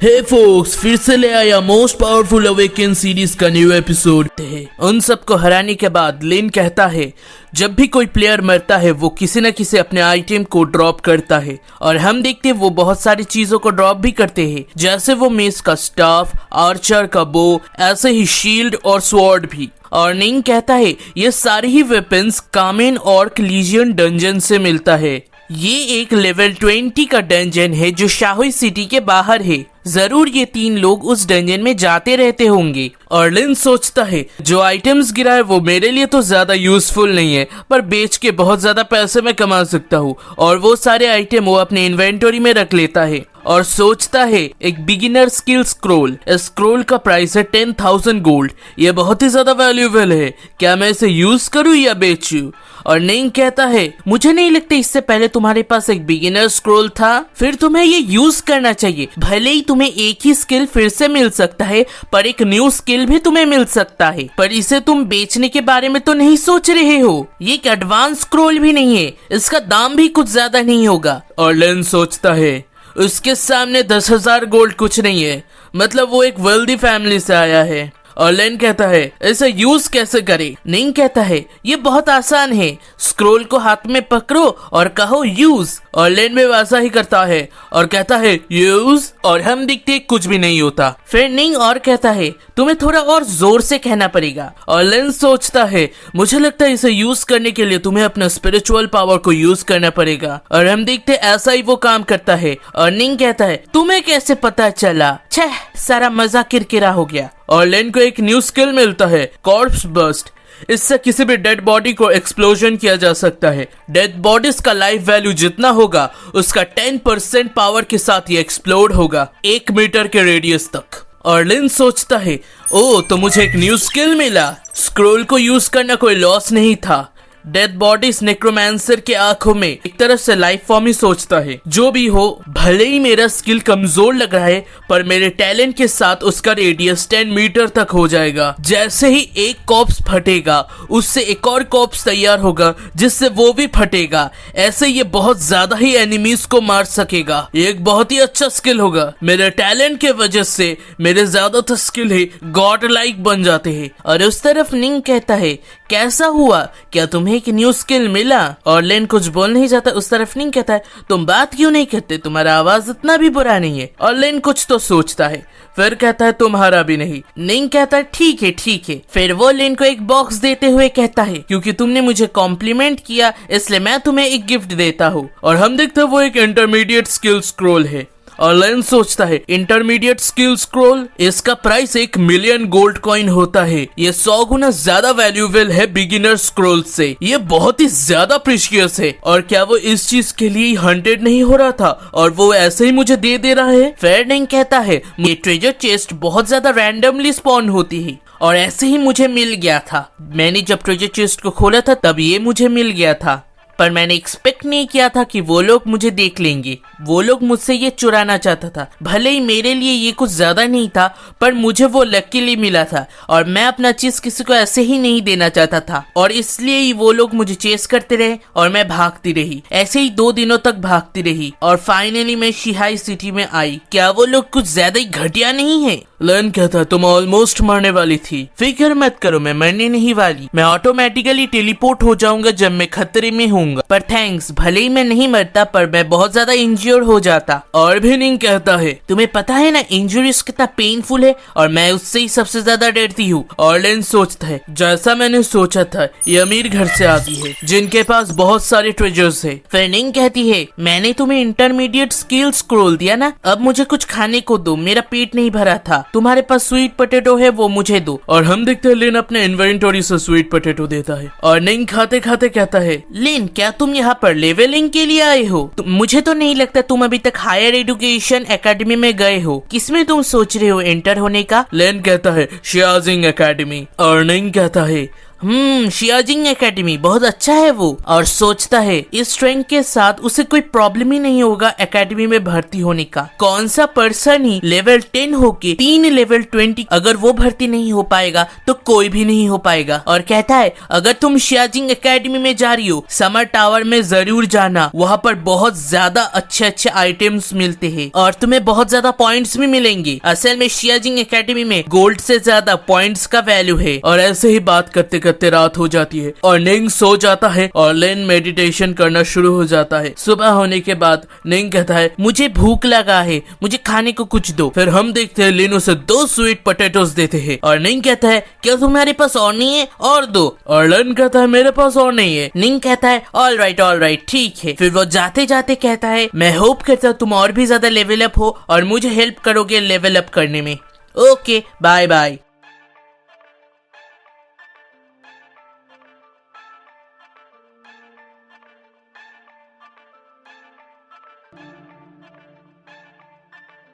हे focus, फिर से ले आया मोस्ट पावरफुल अवेकन सीरीज का न्यू एपिसोड है। उन सबको हराने के बाद लिन कहता है जब भी कोई प्लेयर मरता है वो किसी न किसी अपने आइटम को ड्रॉप करता है और हम देखते हैं वो बहुत सारी चीजों को ड्रॉप भी करते हैं, जैसे वो मेस का स्टाफ, आर्चर का बो, ऐसे ही शील्ड और स्वॉर्ड भी। और निंग कहता है ये सारे ही वेपन्स कामेन और लीजियन डंजन से मिलता है। ये एक लेवल 20 का डंजन है जो शाहुई सिटी के बाहर है। जरूर ये तीन लोग उस डंजन में जाते रहते होंगे। और लिन सोचता है जो आइटम्स गिरा है वो मेरे लिए तो ज्यादा यूजफुल नहीं है, पर बेच के बहुत ज्यादा पैसे मैं कमा सकता हूँ। और वो सारे आइटम वो अपने इन्वेंटरी में रख लेता है और सोचता है एक बिगिनर स्किल स्क्रोल। इस स्क्रोल का प्राइस है 10,000 गोल्ड। ये बहुत ही ज्यादा वैल्यूएबल है, क्या मैं इसे यूज करूँ या बेचूं? और निंग कहता है मुझे नहीं लगता इससे पहले तुम्हारे पास एक बिगिनर स्क्रोल था, फिर तुम्हें ये यूज करना चाहिए। भले ही तुम्हें एक ही स्किल फिर से मिल सकता है, पर एक न्यू स्किल भी तुम्हें मिल सकता है। पर इसे तुम बेचने के बारे में तो नहीं सोच रहे हो। ये एक एडवांस स्क्रोल भी नहीं है, इसका दाम भी कुछ ज्यादा नहीं होगा। और लिन सोचता है उसके सामने 10,000 गोल्ड कुछ नहीं है, मतलब वो एक वेल्दी फैमिली से आया है। और लिन कहता है इसे यूज कैसे करें? निंग कहता है ये बहुत आसान है, स्क्रोल को हाथ में पकड़ो और कहो यूज। और लिन भी वैसा ही करता है और कहता है यूज, और हम दिखते कुछ भी नहीं होता। फिर निंग और कहता है तुम्हें थोड़ा और जोर से कहना पड़ेगा। और लिन सोचता है मुझे लगता है इसे यूज करने के लिए तुम्हें अपना स्पिरिचुअल पावर को यूज करना पड़ेगा। और हम देखते ऐसा ही वो काम करता है। और निंग कहता है तुम्हें कैसे पता चला? छह, सारा मजा किरकिरा हो गया। और लिन को एक न्यू स्किल मिलता है, कॉर्प्स बर्स्ट। इससे किसी भी डेड बॉडी को एक्सप्लोजन किया जा सकता है। डेड बॉडीज का लाइफ वैल्यू जितना होगा उसका 10% पावर के साथ ये एक्सप्लोड होगा 1 मीटर के रेडियस तक। और लिन सोचता है ओ तो मुझे एक न्यू स्किल मिला। स्क्रोल को यूज करना कोई लॉस नहीं था। डेड बॉडीज नेक्रोमैंसर के आंखों में एक तरह से लाइफ फॉर्म ही सोचता है। जो भी हो, भले ही मेरा स्किल कमजोर लग रहा है, पर मेरे टैलेंट के साथ उसका रेडियस 10 मीटर तक हो जाएगा। जैसे ही एक कॉप्स फटेगा उससे एक और कॉप्स तैयार होगा जिससे वो भी फटेगा। ऐसे ये बहुत ज्यादा ही एनिमीज को मार सकेगा। ये एक बहुत ही अच्छा स्किल होगा। मेरे टैलेंट के वजह से मेरे ज्यादातर स्किल ही गॉड लाइक बन जाते हैं। और उस तरफ निंग कहता है कैसा हुआ, क्या तुम्हें एक न्यू स्किल मिला? और लिन कुछ बोल नहीं जाता। उस तरफ निंग कहता है तुम बात क्यों नहीं करते, तुम्हारा आवाज इतना भी बुरा नहीं है। और लिन कुछ तो सोचता है, फिर कहता है तुम्हारा भी नहीं। निंग कहता है ठीक है ठीक है। फिर वो लिन को एक बॉक्स देते हुए कहता है क्योंकि तुमने मुझे कॉम्प्लीमेंट किया इसलिए मैं तुम्हें एक गिफ्ट देता हूँ। और हम देखते हैं वो एक इंटरमीडिएट स्किल स्क्रोल है। और लिन सोचता है इंटरमीडिएट स्किल स्क्रोल, इसका प्राइस 1 मिलियन गोल्ड कॉइन होता है। ये 100 गुना ज्यादा वैल्यूएबल है बिगिनर स्क्रोल से। ये बहुत ही ज्यादा प्रीशियस है। और क्या वो इस चीज के लिए हंटेड नहीं हो रहा था और वो ऐसे ही मुझे दे रहा है? फेयर निंग कहता है ये ट्रेजर चेस्ट बहुत ज्यादा रैंडमली स्पॉन होती है और ऐसे ही मुझे मिल गया था। मैंने जब ट्रेजर चेस्ट को खोला था तब ये मुझे मिल गया था, पर मैंने एक्सपेक्ट नहीं किया था कि वो लोग मुझे देख लेंगे। वो लोग मुझसे ये चुराना चाहता था। भले ही मेरे लिए ये कुछ ज्यादा नहीं था, पर मुझे वो लकीली मिला था और मैं अपना चीज किसी को ऐसे ही नहीं देना चाहता था। और इसलिए ही वो लोग मुझे चेस करते रहे और मैं भागती रही। ऐसे ही 2 दिनों तक भागती रही और फाइनली मैं शिहाई सिटी में आई। क्या वो लोग कुछ ज्यादा ही घटिया नहीं है? लिन कहता तुम ऑलमोस्ट मरने वाली थी। फिक्र मत करो, मैं मरने नहीं वाली। मैं ऑटोमेटिकली टेलीपोर्ट हो जाऊंगा जब मैं खतरे में हूँ। पर थैंक्स, भले ही मैं नहीं मरता पर मैं बहुत ज्यादा इंज्योर हो जाता। और भी निंग कहता है तुम्हें पता है ना इंजुरीज कितना पेनफुल है और मैं उससे ही सबसे ज्यादा डरती हूँ। और लिन सोचता है जैसा मैंने सोचा था ये अमीर घर से आती है जिनके पास बहुत सारे ट्रेजर्स है। फिर निंग कहती है मैंने तुम्हें इंटरमीडिएट स्किल स्क्रोल दिया ना, अब मुझे कुछ खाने को दो, मेरा पेट नहीं भरा था। तुम्हारे पास स्वीट पोटैटो है वो मुझे दो। और हम देखते हैं लिन अपने इन्वेंटरी से स्वीट पोटैटो देता है। और निंग खाते खाते कहता है लिन क्या तुम यहाँ पर लेवलिंग के लिए आए हो? मुझे तो नहीं लगता तुम अभी तक हायर एजुकेशन एकेडमी में गए हो। किसमें तुम सोच रहे हो एंटर होने का? लिन कहता है शियाजिंग एकेडमी। और निंग कहता है शियाजिंग एकेडमी बहुत अच्छा है वो, और सोचता है इस रैंक के साथ उसे कोई प्रॉब्लम ही नहीं होगा एकेडमी में भर्ती होने का। कौन सा पर्सन ही लेवल 10 होके 3 लेवल 20 अगर वो भर्ती नहीं हो पाएगा तो कोई भी नहीं हो पाएगा। और कहता है अगर तुम शियाजिंग एकेडमी में जा रही हो समर टावर में जरूर जाना, वहाँ पर बहुत ज्यादा अच्छे आइटम्स मिलते हैं और तुम्हें बहुत ज्यादा पॉइंट्स भी मिलेंगे। असल में शियाजिंग एकेडमी में गोल्ड से ज्यादा पॉइंट्स का वैल्यू है। और ऐसे ही बात करते करते रात हो जाती है और निंग सो जाता है और लिन मेडिटेशन करना शुरू हो जाता है। सुबह होने के बाद निंग कहता है मुझे भूख लगा है, मुझे खाने को कुछ दो। फिर हम देखते हैं लिन उसे 2 स्वीट पोटैटोस देते हैं और निंग कहता है क्या तुम्हारे पास और नहीं है, और दो। और लिन कहता है मेरे पास और नहीं है। निंग कहता है ऑल राइट ठीक है। फिर वो जाते जाते कहता है मैं होप करता हूँ तुम और भी ज्यादा लेवल अप हो और मुझे हेल्प करोगे लेवल अप करने में। Okay bye bye.